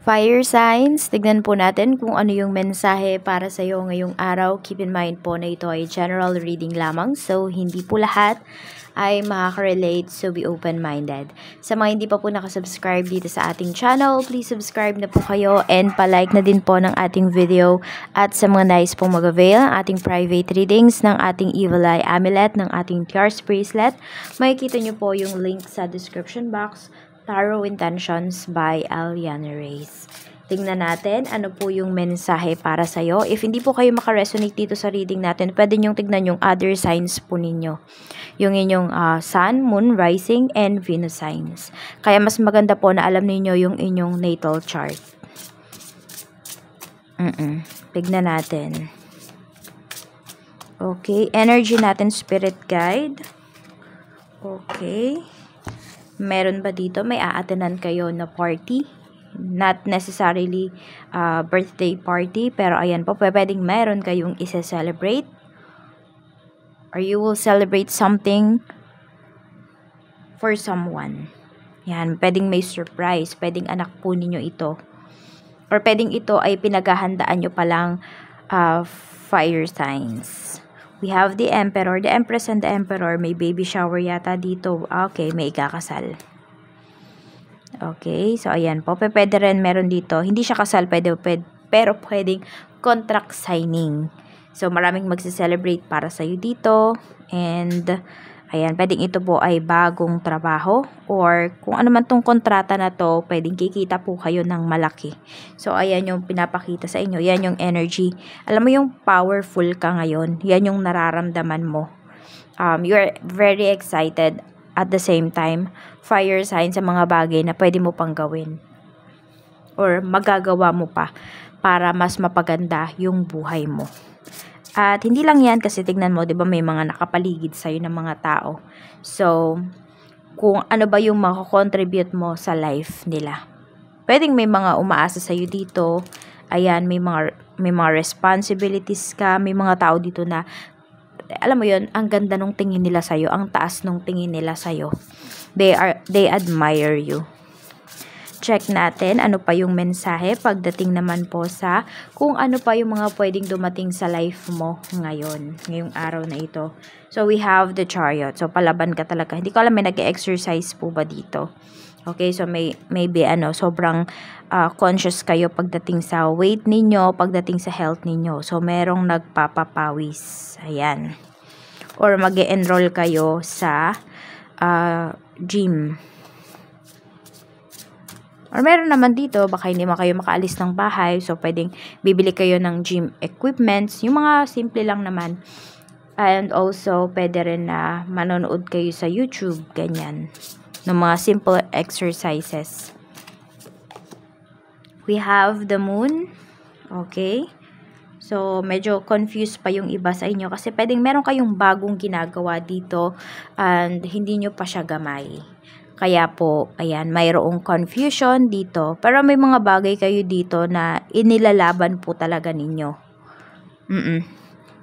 Fire signs, tignan po natin kung ano yung mensahe para sa iyo ngayong araw. Keep in mind po na ito ay general reading lamang, so hindi po lahat ay makaka-relate, so be open-minded. Sa mga hindi pa po nakasubscribe dito sa ating channel, please subscribe na po kayo and palike na din po ng ating video. At sa mga nais pong mag-avail ng ating private readings, ng ating Evil Eye Amulet, ng ating Tears Bracelet, makikita nyo po yung link sa description box. Tarot Intentions by Aliana Reyes. Tingnan natin ano po yung mensahe para sa'yo. If hindi po kayo makaresonate dito sa reading natin, pwede nyong tignan yung other signs po ninyo. Yung inyong Sun, Moon, Rising, and Venus signs. Kaya mas maganda po na alam niyo yung inyong natal chart. Tignan natin. Okay, energy natin, spirit guide. Okay. Meron ba dito? May a-attendan kayo na party? Not necessarily birthday party, pero ayan po, pwedeng meron kayong isa-celebrate. Or you will celebrate something for someone. Yan, pwedeng may surprise, pwedeng anak po ninyo ito. Or pwedeng ito ay pinaghahandaan nyo palang fire signs. We have the Emperor, the Empress and the Emperor. May baby shower yata dito. Okay, may ikakasal. Okay, so ayan po. Pwede rin meron dito. Hindi siya kasal, pero pwedeng contract signing. So maraming magse-celebrate para sa'yo dito. And ayan, pwedeng ito po ay bagong trabaho. Or kung ano man tong kontrata na to, pwedeng kikita po kayo ng malaki. So ayan yung pinapakita sa inyo. Yan yung energy. Alam mo yung powerful ka ngayon. Yan yung nararamdaman mo. You're very excited. At the same time, fire sign sa mga bagay na pwede mo pang gawin. Or magagawa mo pa para mas mapaganda yung buhay mo. At hindi lang yan kasi tignan mo, 'di ba, may mga nakapaligid sa iyo ng mga tao. So, kung ano ba yung mako-contribute mo sa life nila. Pwedeng may mga umaasa sa iyo dito. Ayan, may mga responsibilities ka, may mga tao dito na alam mo yon, ang ganda nung tingin nila sa iyo, ang taas nung tingin nila sa iyo. They admire you. Check natin ano pa yung mensahe pagdating naman po sa kung ano pa yung mga pwedeng dumating sa life mo ngayong araw na ito. So we have the Chariot. So palaban ka talaga. Hindi ko alam, may nag-exercise po ba dito. Okay, so maybe sobrang conscious kayo pagdating sa weight ninyo, pagdating sa health ninyo. So merong nagpapapawis. Ayan. Or mag-e-enroll kayo sa gym. Or meron naman dito, baka hindi man kayo makaalis ng bahay. So pwedeng bibili kayo ng gym equipments. Yung mga simple lang naman. And also, pwede rin na manonood kayo sa YouTube. Ganyan. Ng mga simple exercises. We have the Moon. Okay. So, medyo confused pa yung iba sa inyo kasi pwedeng meron kayong bagong ginagawa dito and hindi nyo pa siya gamay. Kaya po, ayan, mayroong confusion dito. Pero may mga bagay kayo dito na inilalaban po talaga ninyo.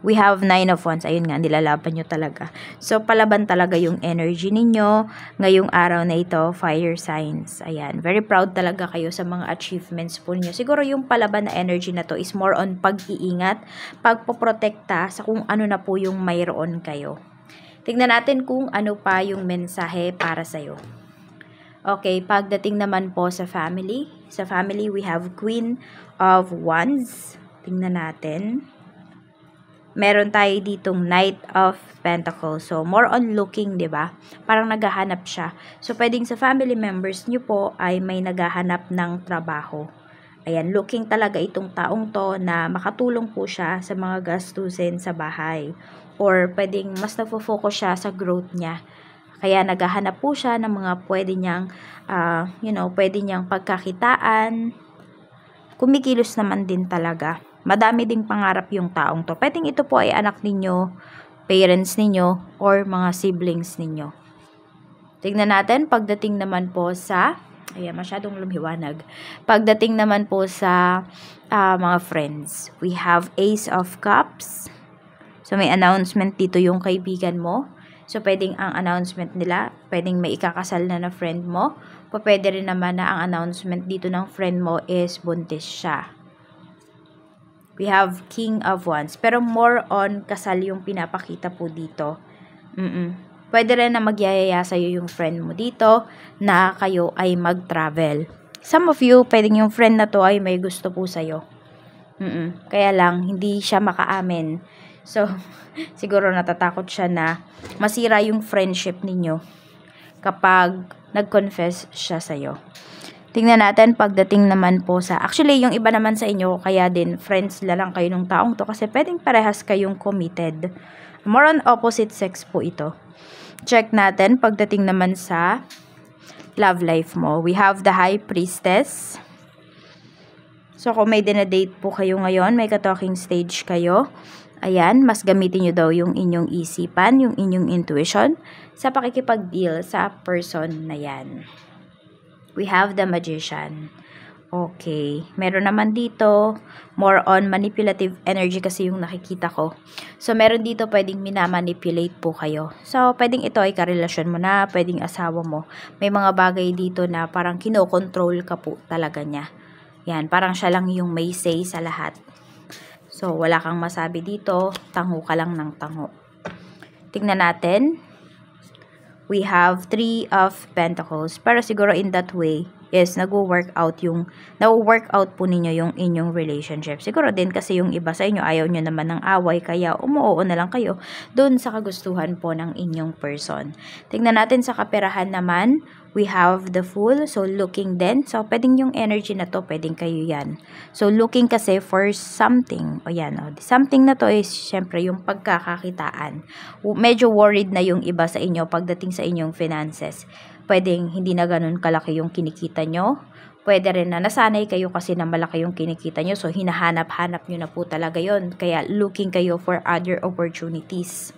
We have 9 of Wands. Ayun nga, nilalaban nyo talaga. So, palaban talaga yung energy ninyo ngayong araw na ito, fire signs. Ayan, very proud talaga kayo sa mga achievements po niyo. Siguro yung palaban na energy na to is more on pag-iingat, pagpoprotekta sa kung ano na po yung mayroon kayo. Tingnan natin kung ano pa yung mensahe para sa'yo. Okay, pagdating naman po sa family. Sa family, we have Queen of Wands. Tingnan natin. Meron tayo ditong Knight of Pentacles. So, more on looking, 'di ba? Parang naghahanap siya. So, pwedeng sa family members niyo po ay may naghahanap ng trabaho. Ayan, looking talaga itong taong to na makatulong po siya sa mga gastusin sa bahay. Or pwedeng mas nagfo-focus siya sa growth niya. Kaya naghahanap po siya ng mga pwede niyang, pwede niyang pagkakitaan. Kumikilos naman din talaga. Madami ding pangarap yung taong to. Pwedeng ito po ay anak ninyo, parents ninyo, or mga siblings ninyo. Tignan natin, pagdating naman po sa, ayan, masyadong lumiwanag. Pagdating naman po sa mga friends, we have Ace of Cups. So, may announcement dito yung kaibigan mo. So, pwedeng ang announcement nila, pwedeng may ikakasal na friend mo. pwede rin naman na ang announcement dito ng friend mo is buntis siya. We have King of Wands. Pero more on kasal yung pinapakita po dito. Pwede rin na magyayaya sa'yo yung friend mo dito na kayo ay mag-travel. Some of you, pwedeng yung friend na to ay may gusto po sa'yo. Kaya lang, hindi siya makaamin. So, siguro natatakot siya na masira yung friendship ninyo kapag nag-confess siya sa'yo. Tingnan natin pagdating naman po sa, actually yung iba naman sa inyo, kaya din friends lang kayo ng taong to kasi pwedeng parehas kayong committed. More on opposite sex po ito. Check natin pagdating naman sa love life mo. We have the High Priestess. So kung may dinadate po kayo ngayon, may ka-talking stage kayo, ayan, mas gamitin nyo daw yung inyong isipan, yung inyong intuition sa pakikipag-deal sa person na yan. We have the Magician. Okay. Meron naman dito, more on manipulative energy kasi yung nakikita ko. So, meron dito pwedeng minamanipulate po kayo. So, pwedeng ito ay karelasyon mo na, pwedeng asawa mo. May mga bagay dito na parang kinokontrol ka po talaga niya. Yan, parang siya lang yung may say sa lahat. So, wala kang masabi dito, tango ka lang ng tango. Tingnan natin. We have 3 of Pentacles. Pero siguro in that way, is nag-work out po ninyo yung inyong relationship. Siguro din kasi yung iba sa inyo, ayaw nyo naman ng away, kaya umuoo na lang kayo doon sa kagustuhan po ng inyong person. Tingnan natin sa kaperahan naman, we have the Fool. So, looking din. So, pwedeng yung energy na to, pwedeng kayo yan. So, looking kasi for something. O yan, o. Something na to is, syempre, yung pagkakakitaan. Medyo worried na yung iba sa inyo pagdating sa inyong finances. Pwedeng hindi na ganun kalaki yung kinikita nyo. Pwede rin na nasanay kayo kasi na malaki yung kinikita nyo. So, hinahanap-hanap nyo na po talaga yon. Kaya, looking kayo for other opportunities.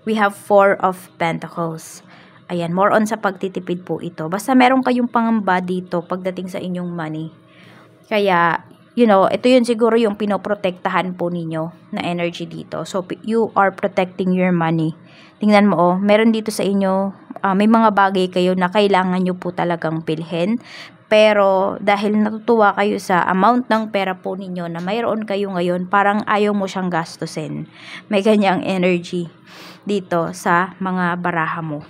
We have 4 of Pentacles. Ayan, more on sa pagtitipid po ito. Basta meron kayong pangamba dito pagdating sa inyong money. Kaya, you know, ito yun siguro yung pinoprotektahan po ninyo na energy dito. So, you are protecting your money. Tingnan mo, oh, meron dito sa inyo, may mga bagay kayo na kailangan nyo po talagang pilhin. Pero, dahil natutuwa kayo sa amount ng pera po ninyo na mayroon kayo ngayon, parang ayaw mo siyang gastusin. May ganyang energy dito sa mga baraha mo.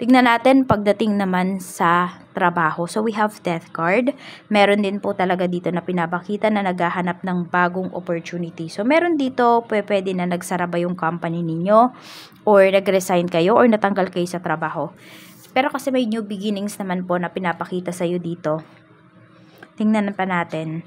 Tignan natin pagdating naman sa trabaho. So, we have Death card. Meron din po talaga dito na pinapakita na naghahanap ng bagong opportunity. So, meron dito pwede na nagsara ba yung company ninyo or nag-resign kayo or natanggal kayo sa trabaho. Pero kasi may new beginnings naman po na pinapakita sa'yo dito. Tingnan pa natin.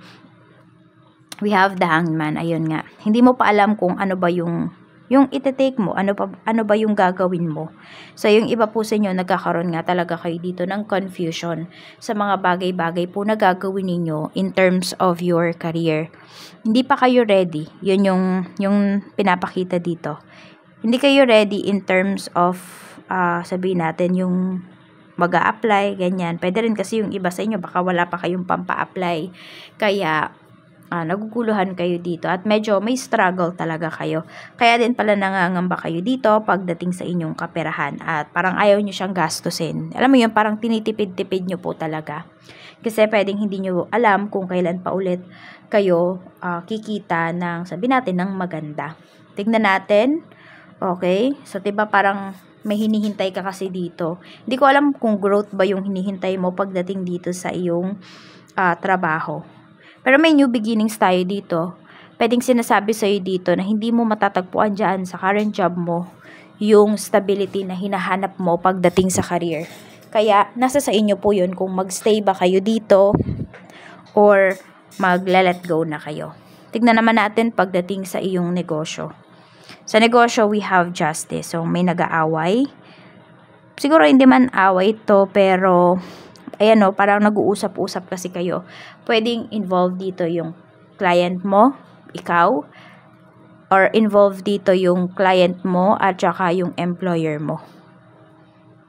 We have the Hangman. Ayun nga. Hindi mo pa alam kung ano ba yung iti-take mo, ano ba yung gagawin mo. So, yung iba po sa inyo, nagkakaroon nga talaga kayo dito ng confusion sa mga bagay-bagay po na gagawin ninyo in terms of your career. Hindi pa kayo ready. Yun yung pinapakita dito. Hindi kayo ready in terms of, sabihin natin, yung mag-a-apply, ganyan. Pwede rin kasi yung iba sa inyo, baka wala pa kayong pampa-apply. Kaya, naguguluhan kayo dito at medyo may struggle talaga kayo. Kaya din pala nangangamba kayo dito pagdating sa inyong kaperahan at parang ayaw nyo siyang gastusin. Alam mo yun, parang tinitipid-tipid nyo po talaga. Kasi pwedeng hindi nyo alam kung kailan pa ulit kayo kikita ng, sabi natin, ng maganda. Tignan natin. Okay? So, diba parang may hinihintay ka kasi dito. Hindi ko alam kung growth ba yung hinihintay mo pagdating dito sa iyong trabaho. Pero may new beginnings tayo dito. Pwedeng sinasabi sa'yo dito na hindi mo matatagpuan dyan sa current job mo yung stability na hinahanap mo pagdating sa career. Kaya, nasa sa inyo po yun kung magstay ba kayo dito or magla-let go na kayo. Tignan naman natin pagdating sa iyong negosyo. Sa negosyo, we have Justice. So, may nag-aaway. Siguro hindi man away to, pero ayan o, parang nag-uusap-usap kasi kayo. Pwedeng involved dito yung client mo, ikaw, or involved dito yung client mo at saka yung employer mo.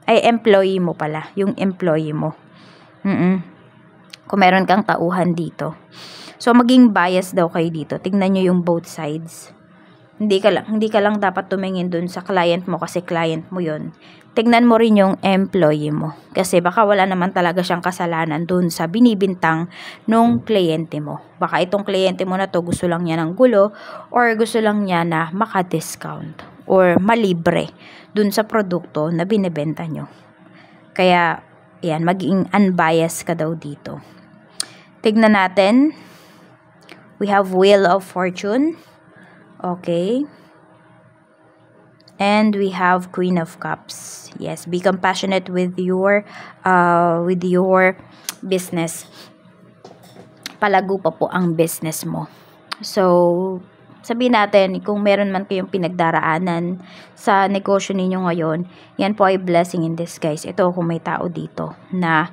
Ay, employee mo pala. Yung employee mo. Kung meron kang tauhan dito. So, maging bias daw kayo dito. Tignan nyo yung both sides. Hindi ka lang dapat tumingin dun sa client mo kasi client mo yun. Tignan mo rin yung employee mo. Kasi baka wala naman talaga siyang kasalanan dun sa binibintang nung kliyente mo. Baka itong kliyente mo na to gusto lang niya ng gulo or gusto lang niya na maka-discount or malibre dun sa produkto na binibenta nyo. Kaya, yan, maging unbiased ka daw dito. Tignan natin. We have Wheel of Fortune. Okay. And we have Queen of Cups. Yes, be compassionate with your business. Palago pa po ang business mo. So, sabihin natin, kung meron man kayong pinagdaraanan sa negosyo ninyo ngayon, yan po ay blessing in disguise. Ito, kung may tao dito na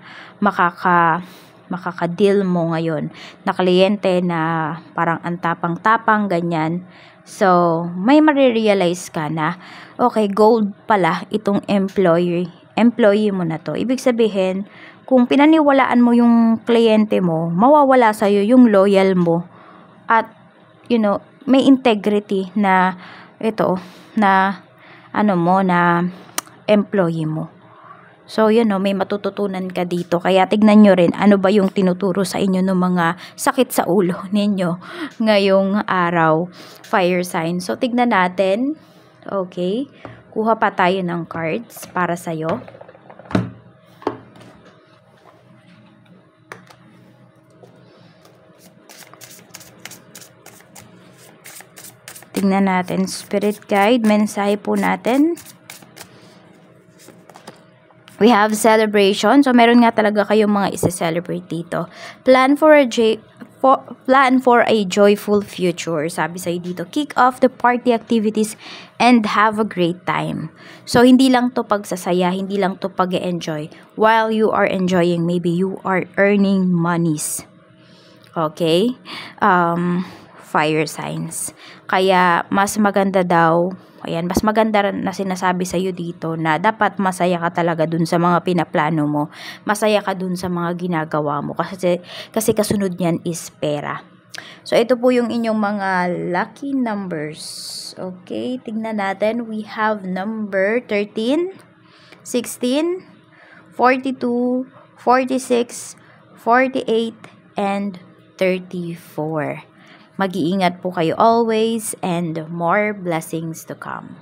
makaka-deal mo ngayon na kliyente na parang antapang-tapang, ganyan. So, may marirealize ka na, okay, gold pala itong employee mo na to. Ibig sabihin, kung pinaniwalaan mo yung kliyente mo, mawawala sa'yo yung loyal mo. At, may integrity na ito, na na employee mo. So, may matututunan ka dito. Kaya tignan nyo rin ano ba yung tinuturo sa inyo ng mga sakit sa ulo ninyo ngayong araw, fire sign. So, tignan natin. Okay. Kuha pa tayo ng cards para sa'yo. Tignan natin. Spirit guide, mensahe po natin. We have celebration. So, meron nga talaga kayong mga isa-celebrate dito. Plan for a joyful future. Sabi sa'yo dito, kick off the party activities and have a great time. So, hindi lang to pagsasaya, hindi lang to pag-enjoy. While you are enjoying, maybe you are earning monies. Okay? Fire signs. Kaya, mas maganda daw, mas maganda na sinasabi sa'yo dito na dapat masaya ka talaga dun sa mga pinaplano mo. Masaya ka dun sa mga ginagawa mo. Kasi kasunod niyan is pera. So, ito po yung inyong mga lucky numbers. Okay, tignan natin. We have number 13, 16, 42, 46, 48, and 34. Mag-iingat po kayo always and more blessings to come.